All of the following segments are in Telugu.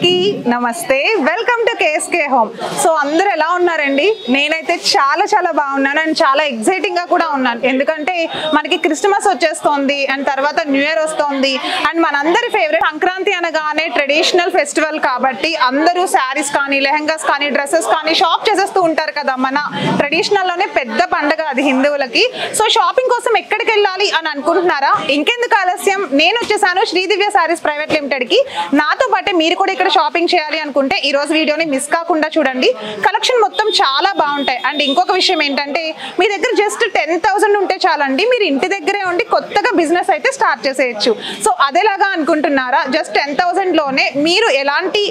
అందరికీ నమస్తే, welcome to KSK home. So అందరూ ఎలా ఉన్నారండి? నేనైతే చాలా బాగున్నాను అండ్ చాలా ఎక్సైటింగ్ గా కూడా ఉన్నాను. ఎందుకంటే మనకి క్రిస్మస్ వచ్చేస్తోంది అండ్ తర్వాత న్యూ ఇయర్ వస్తోంది అండ్ మనందరి ఫేవరెట్ సంక్రాంతి అనగానే ట్రెడిషనల్ ఫెస్టివల్ కాబట్టి అందరూ శారీస్ కానీ, లెహంగాస్ కానీ, డ్రెస్సెస్ కానీ షాప్ చేసేస్తూ ఉంటారు కదా. మన ట్రెడిషనల్ లోనే పెద్ద పండుగ అది హిందువులకి. సో షాపింగ్ కోసం ఎక్కడికి వెళ్ళాలి అని అనుకుంటున్నారా? ఇంకెందుకు ఆలస్యం, నేను వచ్చేసాను శ్రీదివ్య సారీస్ ప్రైవేట్ లిమిటెడ్ కి. నాతో పాటే మీరు కూడా ఇక్కడ షాపింగ్ చేయాలి అనుకుంటే ఈ రోజు వీడియోని మిస్ కాకుండా చూడండి. కలెక్షన్ మొత్తం చాలా బాగుంటాయి. అండ్ ఇంకొక విషయం ఏంటంటే మీ దగ్గర జస్ట్ 10,000 ఉంటే చాలండి, మీరు ఇంటి దగ్గరే ఉండి కొత్తగా బిజినెస్ అయితే స్టార్ట్ చేసేయచ్చు. సో అదేలాగా అనుకుంటున్నారా? జస్ట్ 10,000 లోనే మీరు ఎలాంటి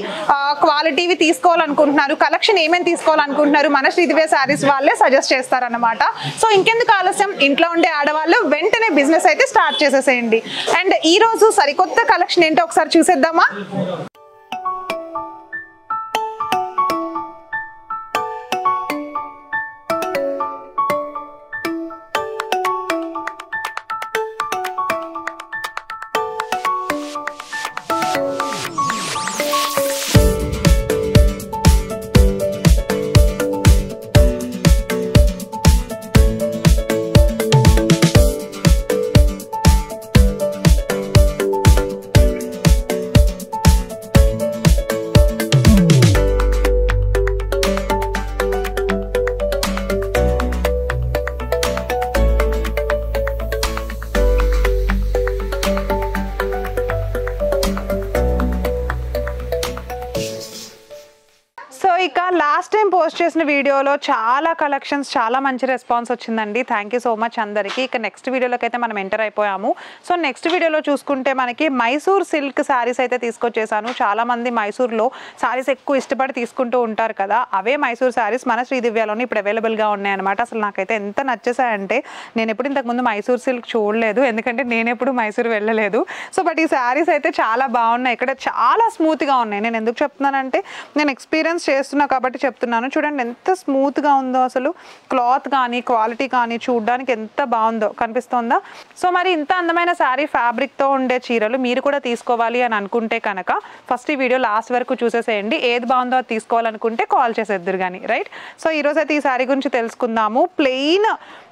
క్వాలిటీవి తీసుకోవాలనుకుంటున్నారు, కలెక్షన్ ఏమేమి తీసుకోవాలనుకుంటున్నారు, మన శ్రీదివ్య సారీస్ వాళ్ళే సజెస్ట్ చేస్తారన్నమాట. సో ఇంకెందుకు ఆలస్యం, ఇంట్లో ఉండే ఆడవాళ్ళు వెంటనే బిజినెస్ అయితే స్టార్ట్ చేసేసేయండి. అండ్ ఈ రోజు సరికొత్త కలెక్షన్ ఏంటో ఒకసారి చూసేద్దామా? ఇక లాస్ట్ టైం పోస్ట్ చేసిన వీడియోలో చాలా కలెక్షన్స్, చాలా మంచి రెస్పాన్స్ వచ్చిందండి. థ్యాంక్ యూ సో మచ్ అందరికీ. ఇక నెక్స్ట్ వీడియోలోకి అయితే మనం ఎంటర్ అయిపోయాము. సో నెక్స్ట్ వీడియోలో చూసుకుంటే మనకి మైసూర్ సిల్క్ శారీస్ అయితే తీసుకొచ్చేసాను. చాలా మంది మైసూర్లో శారీస్ ఎక్కువ ఇష్టపడి తీసుకుంటూ ఉంటారు కదా, అవే మైసూర్ శారీస్ మన శ్రీదివ్యలోని ఇప్పుడు అవైలబుల్గా ఉన్నాయి అనమాట. అసలు నాకైతే ఎంత నచ్చేసాయంటే, నేను ఎప్పుడు ఇంతకుముందు మైసూర్ సిల్క్ చూడలేదు, ఎందుకంటే నేను ఎప్పుడు మైసూర్ వెళ్ళలేదు. సో బట్ ఈ శారీస్ అయితే చాలా బాగున్నాయి, ఇక్కడ చాలా స్మూత్గా ఉన్నాయి. నేను ఎందుకు చెప్తున్నానంటే నేను ఎక్స్పీరియన్స్ చేస్తున్నా కాబట్టి చెప్తున్నాను. చూడండి ఎంత స్మూత్ గా ఉందో, అసలు క్లాత్ కానీ క్వాలిటీ కానీ చూడడానికి ఎంత బాగుందో, కనిపిస్తోందా? సో మరి ఇంత అందమైన శారీ ఫ్యాబ్రిక్ తో ఉండే చీరలు మీరు కూడా తీసుకోవాలి అని అనుకుంటే కనుక ఫస్ట్ ఈ వీడియో లాస్ట్ వరకు చూసేసేయండి. ఏది బాగుందో అది తీసుకోవాలనుకుంటే కాల్ చేసేద్దరు కానీ, రైట్? సో ఈ రోజు అయితే ఈ శారీ గురించి తెలుసుకుందాము. ప్లెయిన్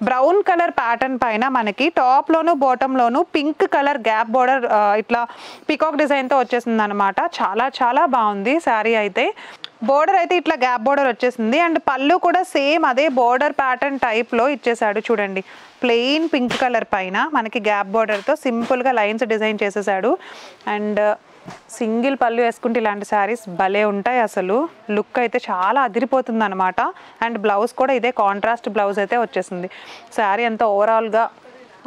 బ్రౌన్ కలర్ ప్యాటర్న్ పైన మనకి టాప్ లోను బాటమ్ లోను పింక్ కలర్ గ్యాప్ బోర్డర్ ఇట్లా పికాక్ డిజైన్ తో వచ్చేసింది అనమాట. చాలా బాగుంది శారీ అయితే. బోర్డర్ అయితే ఇట్లా గ్యాప్ బోర్డర్ వచ్చేసింది అండ్ పళ్ళు కూడా సేమ్ అదే బోర్డర్ ప్యాటర్న్ టైప్లో ఇచ్చేసాడు. చూడండి, ప్లెయిన్ పింక్ కలర్ పైన మనకి గ్యాప్ బోర్డర్తో సింపుల్గా లైన్స్ డిజైన్ చేసేసాడు. అండ్ సింగిల్ పళ్ళు వేసుకుంటే ఇలాంటి శారీస్ భలే ఉంటాయి, అసలు లుక్ అయితే చాలా అదిరిపోతుంది అనమాట. అండ్ బ్లౌజ్ కూడా ఇదే కాంట్రాస్ట్ బ్లౌజ్ అయితే వచ్చేసింది. శారీ అంతా ఓవరాల్గా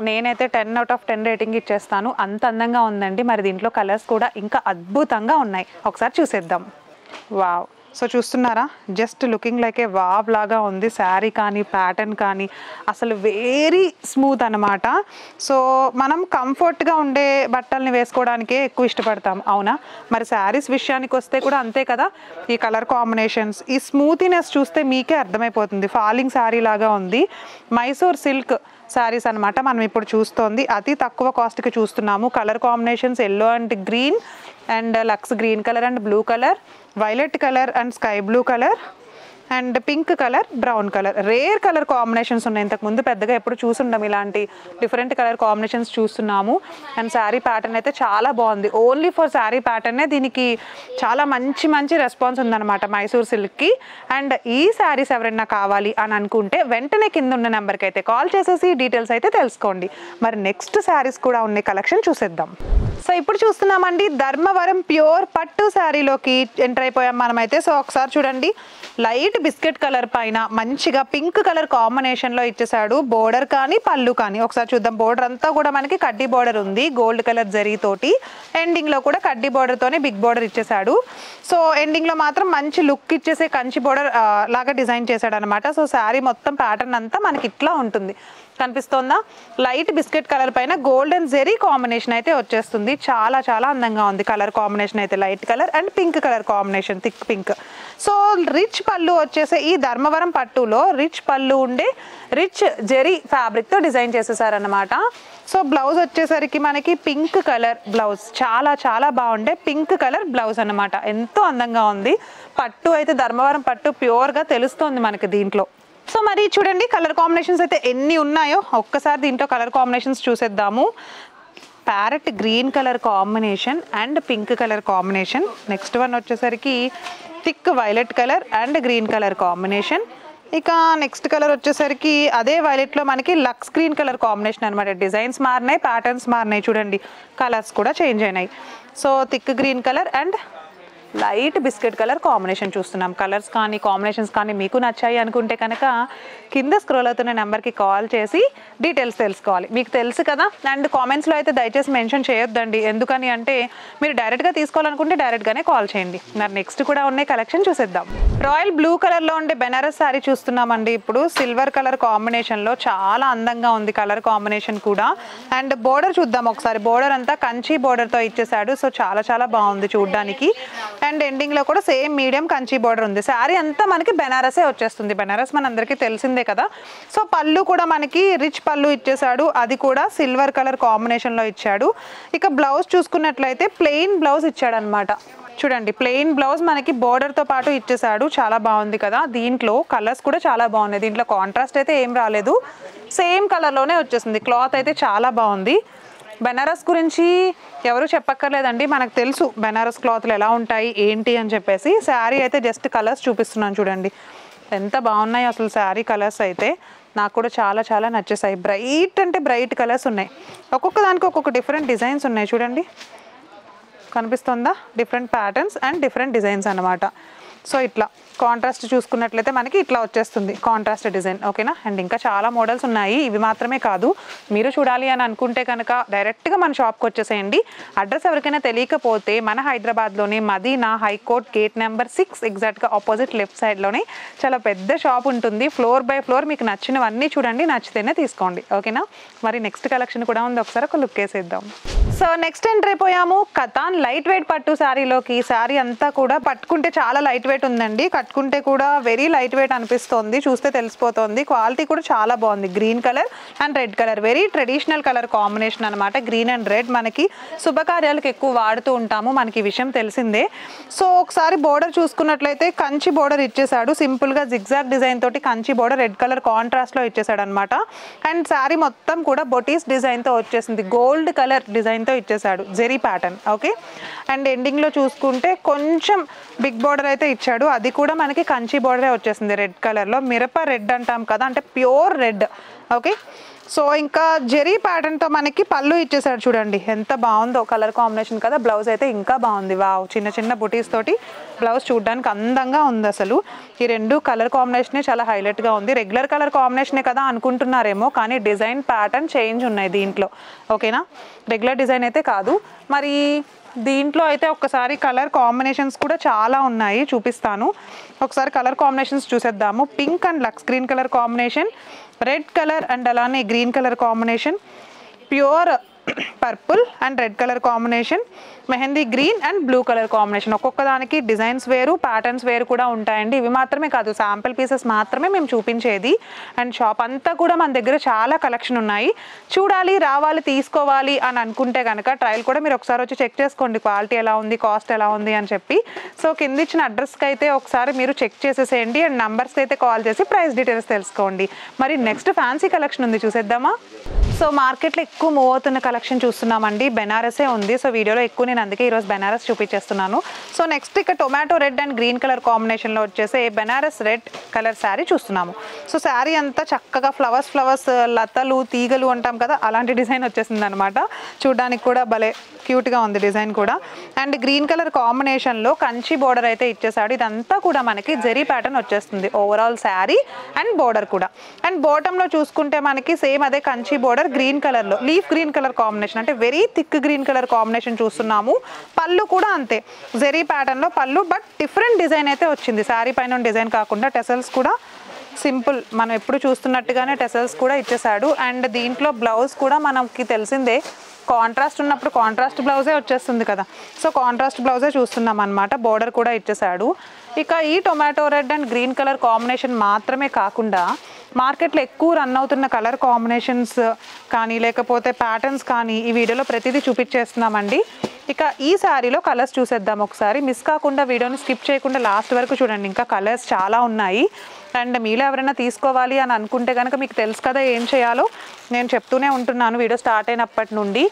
నేనైతే 10 out of 10 రేటింగ్ ఇచ్చేస్తాను, అంత అందంగా ఉందండి. మరి దీంట్లో కలర్స్ కూడా ఇంకా అద్భుతంగా ఉన్నాయి, ఒకసారి చూసేద్దాం. వావ్, సో చూస్తున్నారా, జస్ట్ లుకింగ్ లైక్ ఏ వావ్ లాగా ఉంది శారీ కానీ ప్యాటర్న్ కానీ, అసలు వెరీ స్మూత్ అనమాట. సో మనం కంఫర్ట్గా ఉండే బట్టల్ని వేసుకోవడానికే ఎక్కువ ఇష్టపడతాం, అవునా? మరి శారీస్ విషయానికి వస్తే కూడా అంతే కదా. ఈ కలర్ కాంబినేషన్స్, ఈ స్మూతీనెస్ చూస్తే మీకే అర్థమైపోతుంది. ఫాలింగ్ శారీ లాగా ఉంది. మైసూర్ సిల్క్ శారీస్ అనమాట మనం ఇప్పుడు చూస్తోంది. అతి తక్కువ కాస్ట్కి చూస్తున్నాము. Colour combinations yellow and green and lux green colour and blue colour, violet colour and sky blue colour and pink colour, brown colour. Rare colour combinations ఉన్నాయి, ఇంతకుముందు పెద్దగా ఎప్పుడు చూసుండం ఇలాంటి డిఫరెంట్ కలర్ కాంబినేషన్స్ చూస్తున్నాము. అండ్ శారీ ప్యాటర్న్ అయితే చాలా బాగుంది. ఓన్లీ ఫర్ శారీ ప్యాటర్నే దీనికి చాలా మంచి రెస్పాన్స్ ఉందన్నమాట మైసూర్ సిల్క్కి. అండ్ ఈ శారీస్ ఎవరైనా కావాలి అని అనుకుంటే వెంటనే కింద ఉన్న నెంబర్కి అయితే కాల్ చేసేసి డీటెయిల్స్ అయితే తెలుసుకోండి. మరి నెక్స్ట్ శారీస్ కూడా ఉన్న కలెక్షన్ చూసేద్దాం. సో ఇప్పుడు చూస్తున్నామండి, ధర్మవరం ప్యూర్ పట్టు శారీలోకి ఎంటర్ అయిపోయాం మనమైతే. సో ఒకసారి చూడండి, లైట్ బిస్కెట్ కలర్ పైన మంచిగా పింక్ కలర్ కాంబినేషన్లో ఇచ్చేసాడు. బోర్డర్ కానీ పళ్ళు కానీ ఒకసారి చూద్దాం. బోర్డర్ అంతా కూడా మనకి కడ్డీ బోర్డర్ ఉంది, గోల్డ్ కలర్ జరీతోటి. ఎండింగ్లో కూడా కడ్డీ బోర్డర్తోనే బిగ్ బోర్డర్ ఇచ్చేసాడు. సో ఎండింగ్లో మాత్రం మంచి లుక్ ఇచ్చేసే కంచి బోర్డర్ లాగా డిజైన్ చేశాడు అనమాట. సో శారీ మొత్తం ప్యాటర్న్ అంతా మనకి ఇట్లా ఉంటుంది. కనిపిస్తోందా? లైట్ బిస్కెట్ కలర్ పైన గోల్డెన్ జెరీ కాంబినేషన్ అయితే వచ్చేస్తుంది. చాలా చాలా అందంగా ఉంది కలర్ కాంబినేషన్ అయితే. Light colour and pink colour combination, thick pink. So rich pallu వచ్చేసి ఈ ధర్మవరం పట్టులో రిచ్ పళ్ళు ఉండే రిచ్ జెరీ ఫ్యాబ్రిక్తో డిజైన్ చేసేసారనమాట. సో బ్లౌజ్ వచ్చేసరికి మనకి పింక్ కలర్ బ్లౌజ్, చాలా చాలా బాగుండే పింక్ కలర్ బ్లౌజ్ అనమాట. ఎంతో అందంగా ఉంది. పట్టు అయితే ధర్మవరం పట్టు ప్యూర్గా తెలుస్తోంది మనకి దీంట్లో. సో మరి చూడండి కలర్ కాంబినేషన్స్ అయితే ఎన్ని ఉన్నాయో ఒక్కసారి దీంట్లో కలర్ కాంబినేషన్స్ చూసేద్దాము. Parrot green colour combination and pink colour combination. Next one వచ్చేసరికి thick violet colour and green colour combination. ఇక నెక్స్ట్ కలర్ వచ్చేసరికి అదే వైలెట్లో మనకి లక్స్ గ్రీన్ కలర్ కాంబినేషన్ అనమాట. డిజైన్స్ మారినాయి, ప్యాటర్న్స్ మారినాయి, చూడండి కలర్స్ కూడా చేంజ్ అయినాయి. So thick green colour and light biscuit colour combination చూస్తున్నాం. కలర్స్ కానీ కాంబినేషన్స్ కానీ మీకు నచ్చాయి అనుకుంటే కనుక కింద స్క్రోల్ అవుతున్న నెంబర్కి కాల్ చేసి డీటెయిల్స్ తెలుసుకోవాలి. మీకు తెలుసు కదా. అండ్ కామెంట్స్లో అయితే దయచేసి మెన్షన్ చేయొద్దండి. ఎందుకని అంటే మీరు డైరెక్ట్గా తీసుకోవాలనుకుంటే డైరెక్ట్గానే కాల్ చేయండి. మరి నెక్స్ట్ కూడా ఉన్నాయి కలెక్షన్ చూసేద్దాం. రాయల్ బ్లూ కలర్లో ఉండే బెనారస్ శారీ చూస్తున్నామండి. ఇప్పుడు సిల్వర్ కలర్ కాంబినేషన్లో చాలా అందంగా ఉంది కలర్ కాంబినేషన్ కూడా. అండ్ బోర్డర్ చూద్దాం ఒకసారి. బోర్డర్ అంతా కంచి బోర్డర్తో ఇచ్చేసాడు. సో చాలా చాలా బాగుంది చూడడానికి. అండ్ ఎండింగ్లో కూడా సేమ్ మీడియం కంచి బోర్డర్ ఉంది. శారీ అంతా మనకి బెనారసే వచ్చేస్తుంది. బెనారస్ మన అందరికీ తెలిసిందే కదా. సో పళ్ళు కూడా మనకి రిచ్ పళ్ళు ఇచ్చేసాడు. అది కూడా సిల్వర్ కలర్ కాంబినేషన్లో ఇచ్చాడు. ఇక బ్లౌజ్ చూసుకున్నట్లయితే ప్లెయిన్ బ్లౌజ్ ఇచ్చాడు అనమాట. చూడండి ప్లెయిన్ బ్లౌజ్ మనకి బోర్డర్తో పాటు ఇచ్చేసాడు. చాలా బాగుంది కదా. దీంట్లో కలర్స్ కూడా చాలా బాగున్నాయి. దీంట్లో కాంట్రాస్ట్ అయితే ఏం రాలేదు, సేమ్ కలర్లోనే వచ్చేసింది. క్లాత్ అయితే చాలా బాగుంది. బెనారస్ గురించి ఎవరు చెప్పక్కర్లేదండి, మనకు తెలుసు బెనారస్ క్లాత్లు ఎలా ఉంటాయి ఏంటి అని చెప్పేసి. శారీ అయితే జస్ట్ కలర్స్ చూపిస్తున్నాను చూడండి ఎంత బాగున్నాయి అసలు శారీ కలర్స్ అయితే. నాకు కూడా చాలా చాలా నచ్చేసాయి. బ్రైట్ అంటే బ్రైట్ కలర్స్ ఉన్నాయి. ఒక్కొక్క దానికి ఒక్కొక్క డిఫరెంట్ డిజైన్స్ ఉన్నాయి చూడండి. కనిపిస్తుందా? Different patterns and different designs అనమాట. సో ఇట్లా కాంట్రాస్ట్ చూసుకున్నట్లయితే మనకి ఇట్లా వచ్చేస్తుంది కాంట్రాస్ట్ డిజైన్. ఓకేనా. అండ్ ఇంకా చాలా మోడల్స్ ఉన్నాయి, ఇవి మాత్రమే కాదు. మీరు చూడాలి అని అనుకుంటే కనుక డైరెక్ట్గా మన షాప్కి వచ్చేసేయండి. అడ్రస్ ఎవరికైనా తెలియకపోతే మన హైదరాబాద్లోనే మదీనా హైకోర్ట్ గేట్ నెంబర్ 6 ఎగ్జాక్ట్గా ఆపోజిట్ లెఫ్ట్ సైడ్లోనే చాలా పెద్ద షాప్ ఉంటుంది. ఫ్లోర్ బై ఫ్లోర్ మీకు నచ్చినవన్నీ చూడండి, నచ్చితేనే తీసుకోండి. ఓకేనా. మరి నెక్స్ట్ కలెక్షన్ కూడా ఉంది, ఒకసారి ఒక లుక్ వేసేద్దాం. సో నెక్స్ట్ ఎంటర్ అయిపోయాము కతాన్ లైట్ వెయిట్ పట్టు శారీలోకి. శారీ అంతా కూడా పట్టుకుంటే చాలా లైట్ వెయిట్ ఉందండి, కట్టుకుంటే కూడా వెరీ లైట్ వెయిట్ అనిపిస్తుంది, చూస్తే తెలిసిపోతుంది. క్వాలిటీ కూడా చాలా బాగుంది. Green colour and red colour, very traditional colour combination అనమాట. గ్రీన్ అండ్ రెడ్ మనకి శుభకార్యాలకు ఎక్కువ వాడుతూ ఉంటాము, మనకి ఈ విషయం తెలిసిందే. సో ఒకసారి బోర్డర్ చూసుకున్నట్లయితే కంచి బోర్డర్ ఇచ్చేసాడు. సింపుల్గా జిగ్జాగ్ డిజైన్ తోటి కంచి బోర్డర్ రెడ్ కలర్ కాంట్రాస్ట్లో ఇచ్చేసాడు అనమాట. అండ్ శారీ మొత్తం కూడా బొటీస్ డిజైన్తో వచ్చేసింది. గోల్డ్ కలర్ డిజైన్తో ఇచ్చేసాడు, జెరీ ప్యాటర్న్. ఓకే. అండ్ ఎండింగ్లో చూసుకుంటే కొంచెం బిగ్ బోర్డర్ అయితే ఇచ్చాడు, అది కూడా మనకి కంచి బోర్డరే వచ్చేసింది రెడ్ కలర్లో. మిరప రెడ్ అంటాం కదా, అంటే ప్యూర్ రెడ్. ఓకే. సో ఇంకా జెరీ ప్యాటర్న్తో మనకి పళ్ళు ఇచ్చేసాడు చూడండి, ఎంత బాగుందో కలర్ కాంబినేషన్ కదా. బ్లౌజ్ అయితే ఇంకా బాగుంది. వావ్, చిన్న చిన్న బుటీస్ తోటి బ్లౌజ్ చూడడానికి అందంగా ఉంది అసలు. ఈ రెండు కలర్ కాంబినేషనే చాలా హైలైట్గా ఉంది. రెగ్యులర్ కలర్ కాంబినేషనే కదా అనుకుంటున్నారేమో, కానీ డిజైన్ ప్యాటర్న్ చేంజ్ ఉన్నాయి దీంట్లో. ఓకేనా. రెగ్యులర్ డిజైన్ అయితే కాదు. మరి దీంట్లో అయితే ఒక్కసారి కలర్ కాంబినేషన్స్ కూడా చాలా ఉన్నాయి, చూపిస్తాను. ఒకసారి కలర్ కాంబినేషన్స్ చూసేద్దాము. Pink and lux green colour combination, red colour and అలానే green colour combination, pure purple and red colour combination, mehndi green and blue colour combination. ఒక్కొక్క దానికి డిజైన్స్ వేరు, ప్యాటర్న్స్ వేరు కూడా ఉంటాయండి. ఇవి మాత్రమే కాదు, శాంపిల్ పీసెస్ మాత్రమే మేము చూపించేది. అండ్ షాప్ అంతా కూడా మన దగ్గర చాలా కలెక్షన్ ఉన్నాయి. చూడాలి, రావాలి, తీసుకోవాలి అని అనుకుంటే కనుక ట్రయల్ కూడా మీరు ఒకసారి వచ్చి చెక్ చేసుకోండి, క్వాలిటీ ఎలా ఉంది, కాస్ట్ ఎలా ఉంది అని చెప్పి. సో కింద ఇచ్చిన అడ్రస్కి అయితే ఒకసారి మీరు చెక్ చేసేసేయండి. అండ్ నంబర్స్కి అయితే కాల్ చేసి ప్రైస్ డీటెయిల్స్ తెలుసుకోండి. మరి నెక్స్ట్ ఫ్యాన్సీ కలెక్షన్ ఉంది, చూసేద్దామా. సో మార్కెట్లో ఎక్కువ మూవ్ అవుతున్న కలెక్షన్ చూస్తున్నామండి, బెనారసే ఉంది. సో వీడియోలో ఎక్కువ నేను అందుకే ఈరోజు బెనారస్ చూపించేస్తున్నాను. సో నెక్స్ట్ ఇక tomato red and green colour కాంబినేషన్లో వచ్చేసి బెనారస్ రెడ్ కలర్ శారీ చూస్తున్నాము. సో శారీ అంతా చక్కగా ఫ్లవర్స్ లతలు తీగలు అంటాం కదా, అలాంటి డిజైన్ వచ్చేసింది అనమాట. చూడడానికి కూడా భలే క్యూట్గా ఉంది డిజైన్ కూడా. అండ్ గ్రీన్ కలర్ కాంబినేషన్లో కంచి బోర్డర్ అయితే ఇచ్చేసాడు. ఇదంతా కూడా మనకి జెరీ ప్యాటర్న్ వచ్చేస్తుంది ఓవరాల్ శారీ అండ్ బోర్డర్ కూడా. అండ్ బాటంలో చూసుకుంటే మనకి సేమ్ అదే కంచి బోర్డర్ గ్రీన్ కలర్లో లీఫ్ గ్రీన్ కలర్ కాంబినేషన్, అంటే very thick green colour combination చూస్తున్నాము. పళ్ళు కూడా అంతే జెరీ ప్యాటర్న్లో పళ్ళు, బట్ డిఫరెంట్ డిజైన్ అయితే వచ్చింది. శారీ పైన డిజైన్ కాకుండా టెసల్స్ కూడా సింపుల్ మనం ఎప్పుడు చూస్తున్నట్టుగానే టెసల్స్ కూడా ఇచ్చేసాడు. అండ్ దీంట్లో బ్లౌజ్ కూడా మనకి తెలిసిందే, కాంట్రాస్ట్ ఉన్నప్పుడు కాంట్రాస్ట్ బ్లౌజే వచ్చేస్తుంది కదా. సో కాంట్రాస్ట్ బ్లౌజే చూస్తున్నాం అనమాట. బోర్డర్ కూడా ఇచ్చేసాడు. ఇక ఈ tomato red and green colour combination మాత్రమే కాకుండా మార్కెట్లో ఎక్కువ రన్ అవుతున్న కలర్ కాంబినేషన్స్ కానీ లేకపోతే ప్యాటర్న్స్ కానీ ఈ వీడియోలో ప్రతిదీ చూపించేస్తున్నామండి. ఇక ఈ శారీలో కలర్స్ చూసేద్దాం ఒకసారి. మిస్ కాకుండా వీడియోని స్కిప్ చేయకుండా లాస్ట్ వరకు చూడండి. ఇంకా కలర్స్ చాలా ఉన్నాయి. అండ్ మీలో ఎవరైనా తీసుకోవాలి అని అనుకుంటే కనుక మీకు తెలుసు కదా ఏం చేయాలో. నేను చెప్తూనే ఉంటున్నాను వీడియో స్టార్ట్ అయినప్పటి నుండి.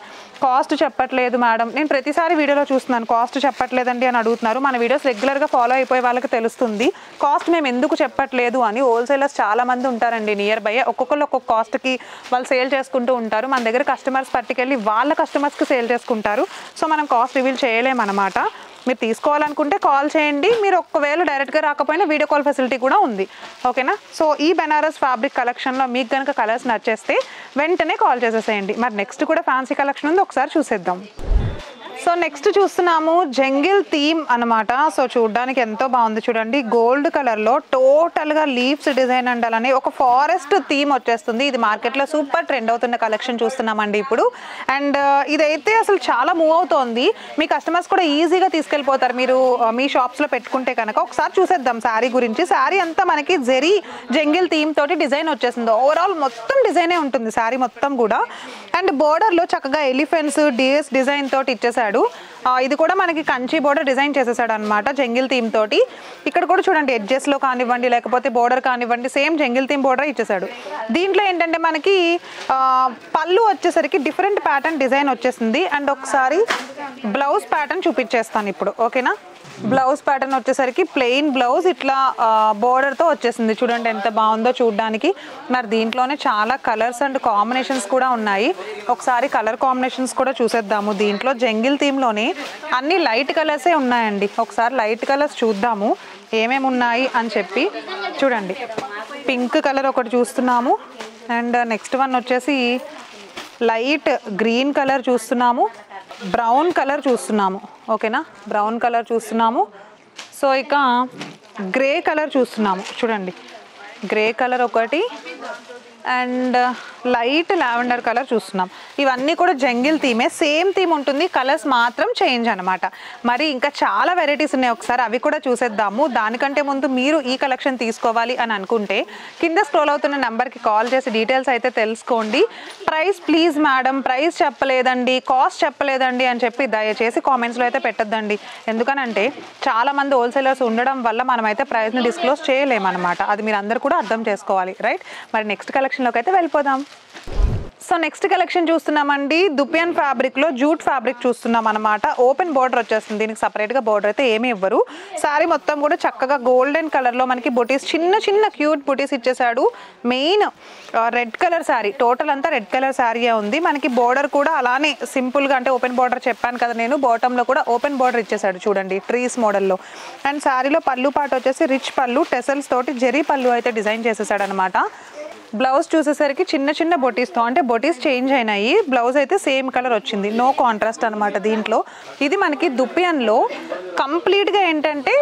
కాస్ట్ చెప్పట్లేదు మేడం, నేను ప్రతిసారి వీడియోలో చూస్తున్నాను కాస్ట్ చెప్పట్లేదండి అని అడుగుతున్నారు. మన వీడియోస్ రెగ్యులర్గా ఫాలో అయిపోయే వాళ్ళకి తెలుస్తుంది కాస్ట్ మేము ఎందుకు చెప్పట్లేదు అని. హోల్సేలర్స్ చాలామంది ఉంటారండి నియర్ బై, ఒక్కొక్కరు ఒక్కొక్క కాస్ట్కి వాళ్ళు సేల్ చేసుకుంటూ ఉంటారు. మన దగ్గర కస్టమర్స్ పట్టుకెళ్ళి వాళ్ళ కస్టమర్స్కి సేల్ చేసుకుంటారు. సో మనం కాస్ట్ రివీల్ చేయలేమన్నమాట. మీరు తీసుకోవాలనుకుంటే కాల్ చేయండి. మీరు ఒకవేళ డైరెక్ట్గా రాకపోయినా వీడియో కాల్ ఫెసిలిటీ కూడా ఉంది, ఓకేనా. సో ఈ బెనారస్ ఫ్యాబ్రిక్ కలెక్షన్లో మీకు కనుక కలర్స్ నచ్చేస్తే వెంటనే కాల్ చేసేసేయండి. మరి నెక్స్ట్ కూడా ఫ్యాన్సీ కలెక్షన్ ఉంది, ఒకసారి చూసేద్దాం. సో నెక్స్ట్ చూస్తున్నాము జంగిల్ థీమ్ అనమాట. సో చూడడానికి ఎంతో బాగుంది చూడండి. గోల్డ్ కలర్లో టోటల్గా లీవ్స్ డిజైన్ ఉండాలని ఒక ఫారెస్ట్ థీమ్ వచ్చేస్తుంది. ఇది మార్కెట్లో సూపర్ ట్రెండ్ అవుతున్న కలెక్షన్ చూస్తున్నామండి ఇప్పుడు. అండ్ ఇదైతే అసలు చాలా మూవ్ అవుతోంది. మీ కస్టమర్స్ కూడా ఈజీగా తీసుకెళ్ళిపోతారు మీరు మీ షాప్స్లో పెట్టుకుంటే కనుక. ఒకసారి చూసేద్దాం శారీ గురించి. శారీ అంతా మనకి జెరీ జంగిల్ థీమ్ తోటి డిజైన్ వచ్చేసింది. ఓవరాల్ మొత్తం డిజైనే ఉంటుంది శారీ మొత్తం కూడా. అండ్ బోర్డర్లో చక్కగా ఎలిఫెంట్స్ డిఎస్ డిజైన్ తోటి ఇచ్చేసాడు. ఇది కూడా మనకి కంచి బోర్డర్ డిజైన్ చేసేసాడు అనమాట జంగిల్ థీమ్ తోటి. ఇక్కడ కూడా చూడండి ఎడ్జెస్లో కానివ్వండి లేకపోతే బోర్డర్ కానివ్వండి సేమ్ జంగిల్ థీమ్ బోర్డర్ ఇచ్చేసాడు. దీంట్లో ఏంటంటే మనకి పళ్ళు వచ్చేసరికి డిఫరెంట్ ప్యాటర్న్ డిజైన్ వచ్చేసింది. అండ్ ఒకసారి బ్లౌజ్ ప్యాటర్న్ చూపించేస్తాను ఇప్పుడు, ఓకేనా. బ్లౌజ్ ప్యాటర్న్ వచ్చేసరికి ప్లెయిన్ బ్లౌజ్ ఇట్లా బోర్డర్తో వచ్చేసింది. చూడండి ఎంత బాగుందో చూడడానికి. మరి దీంట్లోనే చాలా కలర్స్ అండ్ కాంబినేషన్స్ కూడా ఉన్నాయి. ఒకసారి కలర్ కాంబినేషన్స్ కూడా చూసేద్దాము. దీంట్లో జంగిల్ థీమ్లోనే అన్ని లైట్ కలర్సే ఉన్నాయండి. ఒకసారి లైట్ కలర్స్ చూద్దాము ఏమేమి ఉన్నాయి అని చెప్పి. చూడండి పింక్ కలర్ ఒకటి చూస్తున్నాము. అండ్ నెక్స్ట్ వన్ వచ్చేసి లైట్ గ్రీన్ కలర్ చూస్తున్నాము. బ్రౌన్ కలర్ చూస్తున్నాము, ఓకేనా. బ్రౌన్ కలర్ చూస్తున్నాము. సో ఇక గ్రే కలర్ చూస్తున్నాము. చూడండి గ్రే కలర్ ఒకటి అండ్ లైట్ లావెండర్ కలర్ చూస్తున్నాం. ఇవన్నీ కూడా జంగిల్ థీమే, సేమ్ థీమ్ ఉంటుంది, కలర్స్ మాత్రం చేంజ్ అనమాట. మరి ఇంకా చాలా వెరైటీస్ ఉన్నాయి, ఒకసారి అవి కూడా చూసేద్దాము. దానికంటే ముందు మీరు ఈ కలెక్షన్ తీసుకోవాలి అని అనుకుంటే కింద స్క్రోల్ అవుతున్న నెంబర్కి కాల్ చేసి డీటెయిల్స్ అయితే తెలుసుకోండి. ప్రైస్ ప్లీజ్ మేడం ప్రైస్ చెప్పలేదండి కాస్ట్ చెప్పలేదండి అని చెప్పి దయచేసి కామెంట్స్లో అయితే పెట్టద్దండి. ఎందుకనంటే చాలామంది హోల్సేలర్స్ ఉండడం వల్ల మనమైతే ప్రైస్ని డిస్క్లోజ్ చేయలేమన్నమాట. అది మీరు అందరు కూడా అర్థం చేసుకోవాలి, రైట్. మరి నెక్స్ట్ కలెక్షన్లోకి అయితే వెళ్ళిపోదాం. సో నెక్స్ట్ కలెక్షన్ చూస్తున్నామండి. దుపియన్ ఫ్యాబ్రిక్లో జూట్ ఫ్యాబ్రిక్ చూస్తున్నాం అనమాట. ఓపెన్ బోర్డర్ వచ్చేస్తుంది. దీనికి సపరేట్గా బోర్డర్ అయితే ఏమి ఇవ్వరు. శారీ మొత్తం కూడా చక్కగా గోల్డెన్ కలర్లో మనకి బుటీస్ చిన్న చిన్న క్యూట్ బుటీస్ ఇచ్చేసాడు. Main red colour sari, total అంతా రెడ్ కలర్ శారీయే ఉంది. మనకి బోర్డర్ కూడా అలానే సింపుల్గా, అంటే ఓపెన్ బోర్డర్ చెప్పాను కదా నేను, బాటంలో కూడా ఓపెన్ బోర్డర్ ఇచ్చేసాడు చూడండి ట్రీస్ మోడల్లో. అండ్ శారీలో పళ్ళు పాటు వచ్చేసి రిచ్ పళ్ళు టెసల్స్ తోటి జెరీ పళ్ళు అయితే డిజైన్ చేసేసాడు అనమాట. బ్లౌజ్ చూసేసరికి చిన్న చిన్న బొటీస్తో, అంటే బొటీస్ చేంజ్ అయినాయి, బ్లౌజ్ అయితే సేమ్ కలర్ వచ్చింది, నో కాంట్రాస్ట్ అనమాట దీంట్లో. ఇది మనకి దుపియన్లో కంప్లీట్గా ఏంటంటే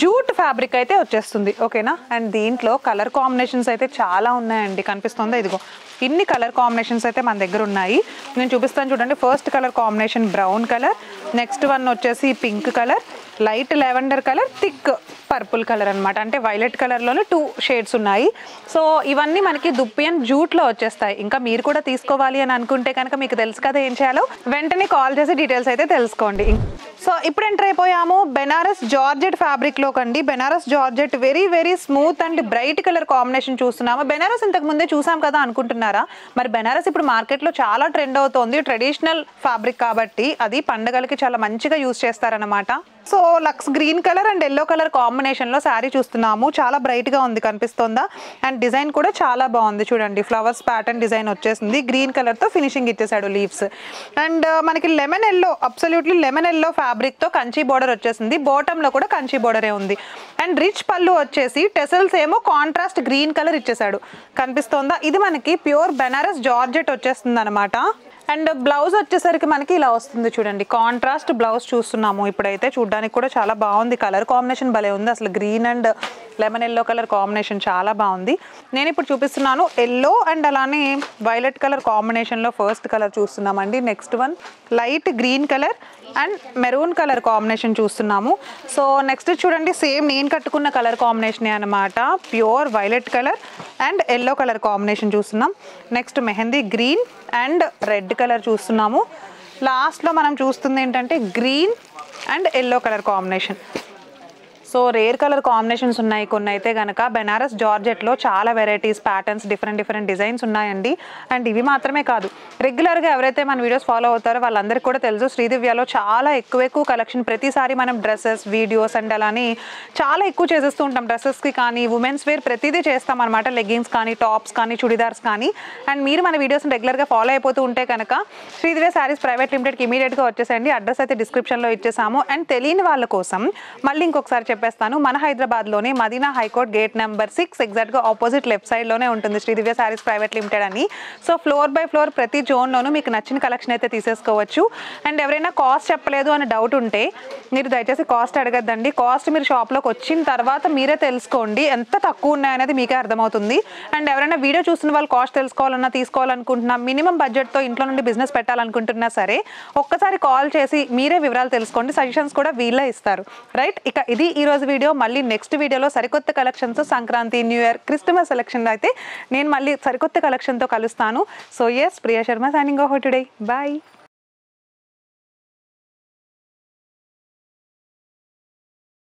జూట్ ఫ్యాబ్రిక్ అయితే వచ్చేస్తుంది, ఓకేనా. అండ్ దీంట్లో కలర్ కాంబినేషన్స్ అయితే చాలా ఉన్నాయండి, కనిపిస్తుందా ఇదిగో ఇన్ని కలర్ కాంబినేషన్స్ అయితే మన దగ్గర ఉన్నాయి. నేను చూపిస్తాను చూడండి. First colour combination brown colour, next one వచ్చేసి pink colour, light lavender colour, thick purple colour అనమాట. అంటే వైలెట్ కలర్లోనే 2 షేడ్స్ ఉన్నాయి. సో ఇవన్నీ మనకి దుపియన్ జూట్లో వచ్చేస్తాయి. ఇంకా మీరు కూడా తీసుకోవాలి అని అనుకుంటే కనుక మీకు తెలుసు కదా ఏం చేయాలో, వెంటనే కాల్ చేసి డీటెయిల్స్ అయితే తెలుసుకోండి. సో ఇప్పుడు ఎంటర్ అయిపోయాము బెనారస్ జార్జెట్ ఫ్యాబ్రిక్లో కండి. Banaras georgette very very smooth and bright colour combination చూస్తున్నాము. బెనారస్ ఇంతకు ముందే చూసాం కదా అనుకుంటున్నారా? మరి బెనారస్ ఇప్పుడు మార్కెట్లో చాలా ట్రెండ్ అవుతోంది. ట్రెడిషనల్ ఫ్యాబ్రిక్ కాబట్టి అది పండగలకి చాలా మంచిగా యూజ్ చేస్తారనమాట. So lux green colour and yellow colour కాంబినేషన్లో శారీ చూస్తున్నాము. చాలా బ్రైట్గా ఉంది, కనిపిస్తుందా? అండ్ డిజైన్ కూడా చాలా బాగుంది చూడండి. ఫ్లవర్స్ ప్యాటర్న్ డిజైన్ వచ్చేసింది. గ్రీన్ కలర్తో ఫినిషింగ్ ఇచ్చేసాడు లీవ్స్. అండ్ మనకి lemon yellow, absolutely lemon yellow ఫ్యాబ్రిక్తో కంచి బోర్డర్ వచ్చేసింది. బాటంలో కూడా కంచి బోర్డరే ఉంది. అండ్ రిచ్ పళ్ళు వచ్చేసి టెసల్స్ ఏమో కాంట్రాస్ట్ గ్రీన్ కలర్ ఇచ్చేసాడు, కనిపిస్తుందా? ఇది మనకి ప్యూర్ బెనారస్ జార్జెట్ వచ్చేస్తుంది అనమాట. అండ్ బ్లౌజ్ వచ్చేసరికి మనకి ఇలా వస్తుంది చూడండి, కాంట్రాస్ట్ బ్లౌజ్ చూస్తున్నాము ఇప్పుడైతే. చూడడానికి కూడా చాలా బాగుంది, కలర్ కాంబినేషన్ భలే ఉంది అసలు. Green and lemon yellow colour combination చాలా బాగుంది. నేను ఇప్పుడు చూపిస్తున్నాను ఎల్లో అండ్ అలానే వైలెట్ కలర్ కాంబినేషన్లో ఫస్ట్ కలర్ చూస్తున్నామండి. Next one light green colour and maroon colour combination చూస్తున్నాము. సో నెక్స్ట్ చూడండి, సేమ్ నేను కట్టుకున్న కలర్ కాంబినేషనే అనమాట, pure violet colour and yellow colour combination చూస్తున్నాం. Next mehndi green and red colour చూస్తున్నాము. లాస్ట్లో మనం చూస్తుంది ఏంటంటే green and yellow colour combination. So rare colour combinations ఉన్నాయి కొన్ని అయితే కనుక. బెనారస్ జార్జెట్లో చాలా వెరైటీస్, ప్యాటర్న్స్, డిఫరెంట్ డిజైన్స్ ఉన్నాయండి. అండ్ ఇవి మాత్రమే కాదు, రెగ్యులర్గా ఎవరైతే మన వీడియోస్ ఫాలో అవుతారో వాళ్ళందరికీ కూడా తెలుసు, శ్రీదివ్యలో చాలా ఎక్కువ కలెక్షన్. ప్రతిసారి మనం డ్రెస్సెస్, వీడియోస్ అండ్ అలానే చాలా ఎక్కువ చేసేస్తూ ఉంటాం. డ్రెస్సెస్కి కానీ ఉమెన్స్ వేర్ ప్రతిదీ చేస్తాం అనమాట, లెగ్గింగ్స్ కానీ, టాప్స్ కానీ, చుడిదార్స్ కానీ. అండ్ మీరు మన వీడియోస్ని రెగ్యులర్గా ఫాలో అయిపోతూ ఉంటే కనుక శ్రీదివ్య శారీస్ ప్రైవేట్ లిమిటెడ్కి ఇమీడియట్గా వచ్చేసండి. అడ్రస్ అయితే డిస్క్రిప్షన్లో ఇచ్చేసాము. అండ్ తెలియని వాళ్ళ కోసం మళ్ళీ ఇంకొకసారి చెప్పేస్తాను, మన హైదరాబాద్లోనే మదీనా హైకోర్ట్ గేట్ నెంబర్ 6 ఎగ్జాక్ట్గా ఆపోజిట్ లెఫ్ట్ సైడ్లోనే ఉంటుంది శ్రీదివ్య శారీస్ ప్రైవేట్ లిమిటెడ్ అని. సో ఫ్లోర్ బై ఫ్లోర్ ప్రతి జోన్లోనూ మీకు నచ్చిన కలెక్షన్ అయితే తీసేసుకోవచ్చు. అండ్ ఎవరైనా కాస్ట్ చెప్పలేదు అని డౌట్ ఉంటే మీరు దయచేసి కాస్ట్ అడగద్దండి. కాస్ట్ మీరు షాప్లోకి వచ్చిన తర్వాత మీరే తెలుసుకోండి, ఎంత తక్కువ ఉన్నాయనేది మీకే అర్థమవుతుంది. అండ్ ఎవరైనా వీడియో చూస్తున్న వాళ్ళు కాస్ట్ తెలుసుకోవాలన్నా, తీసుకోవాలనుకుంటున్నా, మినిమం బడ్జెట్తో ఇంట్లో నుండి బిజినెస్ పెట్టాలనుకుంటున్నా సరే ఒక్కసారి కాల్ చేసి మీరే వివరాలు తెలుసుకోండి. సజెషన్స్ కూడా వీళ్ళే ఇస్తారు, రైట్. ఇక ఇది ఈరోజు వీడియో. మళ్ళీ నెక్స్ట్ వీడియోలో సరికొత్త collections, Sankranti, new year, Christmas selection అయితే నేను మళ్ళీ సరికొత్త కలెక్షన్తో కలుస్తాను. So yes, Priya Sharma signing off today. Bye.